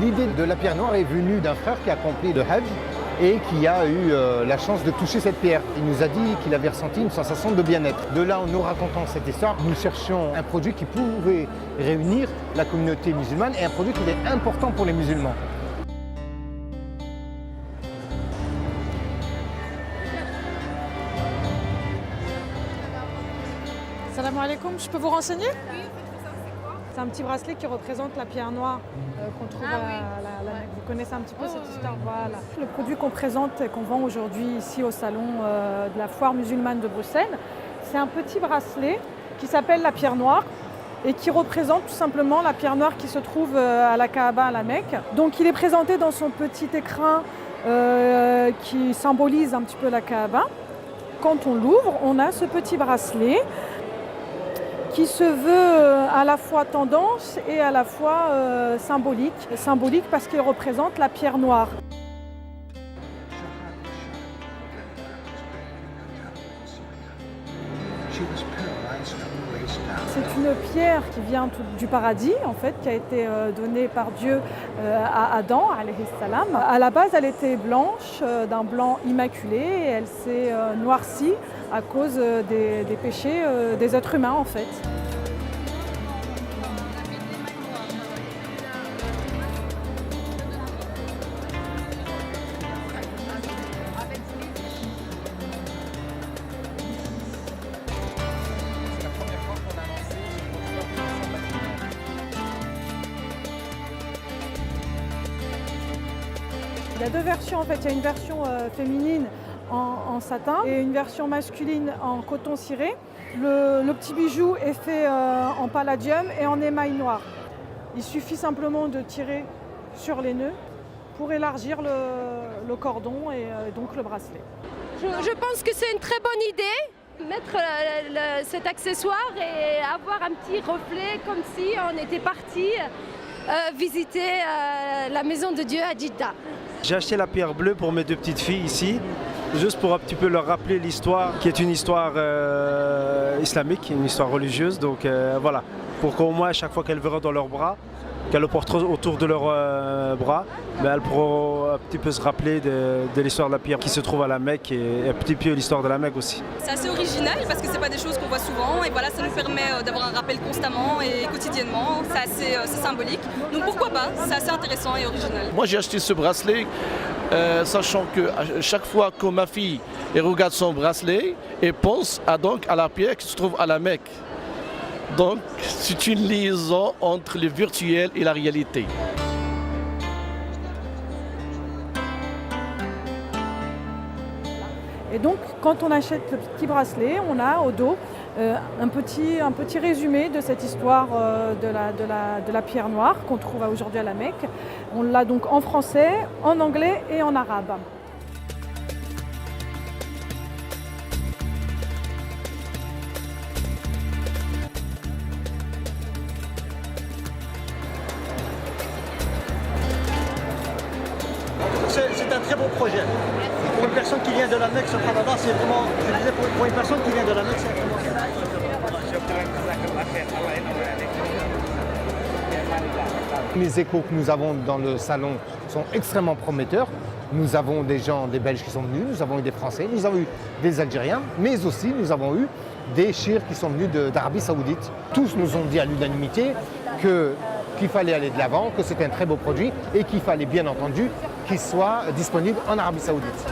l'idée de la pierre noire est venue d'un frère qui a accompli le Hajj et qui a eu la chance de toucher cette pierre. Il nous a dit qu'il avait ressenti une sensation de bien-être. De là, en nous racontant cette histoire, nous cherchions un produit qui pouvait réunir la communauté musulmane et un produit qui est important pour les musulmans. Salam alaikum, je peux vous renseigner? Oui, c'est un petit bracelet qui représente la pierre noire qu'on trouve à la Mecque. Vous connaissez un petit peu cette histoire, voilà. Le produit qu'on présente et qu'on vend aujourd'hui ici au salon de la foire musulmane de Bruxelles, c'est un petit bracelet qui s'appelle la pierre noire et qui représente tout simplement la pierre noire qui se trouve à la Kaaba à la Mecque. Donc il est présenté dans son petit écrin qui symbolise un petit peu la Kaaba. Quand on l'ouvre, on a ce petit bracelet qui se veut à la fois tendance et à la fois symbolique. Symbolique parce qu'il représente la pierre noire. C'est une pierre qui vient du paradis, en fait, qui a été donnée par Dieu à Adam, alayhi salam. À la base, elle était blanche, d'un blanc immaculé, et elle s'est noircie à cause des péchés des êtres humains, en fait. Il y a deux versions en fait, il y a une version féminine en satin et une version masculine en coton ciré. Le petit bijou est fait en palladium et en émail noir. Il suffit simplement de tirer sur les nœuds pour élargir le cordon et donc le bracelet. Je pense que c'est une très bonne idée, mettre cet accessoire et avoir un petit reflet comme si on était parti visiter la maison de Dieu à Djidda. J'ai acheté la pierre bleue pour mes deux petites filles ici, juste pour un petit peu leur rappeler l'histoire, qui est une histoire islamique, une histoire religieuse. Donc voilà, pour qu'au moins à chaque fois qu'elles verront dans leurs bras, qu'elles le porteront autour de leurs bras, elles pourront un petit peu se rappeler de l'histoire de la pierre qui se trouve à la Mecque et un petit peu l'histoire de la Mecque aussi. C'est assez original parce que c'est pas des choses qu'on voit souvent et voilà, ça nous permet d'avoir un rappel constamment et quotidiennement. C'est assez symbolique. Donc pourquoi pas, c'est assez intéressant et original. Moi j'ai acheté ce bracelet sachant que à chaque fois que ma fille regarde son bracelet, elle pense à la pierre qui se trouve à la Mecque. Donc c'est une liaison entre le virtuel et la réalité. Et donc quand on achète le petit bracelet, on a au dos un petit résumé de cette histoire de la pierre noire qu'on trouve aujourd'hui à la Mecque. On l'a donc en français, en anglais et en arabe. C'est un très beau projet. Pour une personne qui vient de la Mecque, ce Ramadan, c'est vraiment, je disais, pour une personne qui vient de la Mecque, c'est vraiment... Les échos que nous avons dans le salon sont extrêmement prometteurs. Nous avons des Belges qui sont venus, nous avons eu des Français, nous avons eu des Algériens, mais aussi nous avons eu des Chirs qui sont venus d'Arabie Saoudite. Tous nous ont dit à l'unanimité qu'il fallait aller de l'avant, que c'était un très beau produit et qu'il fallait bien entendu qu'il soit disponible en Arabie Saoudite.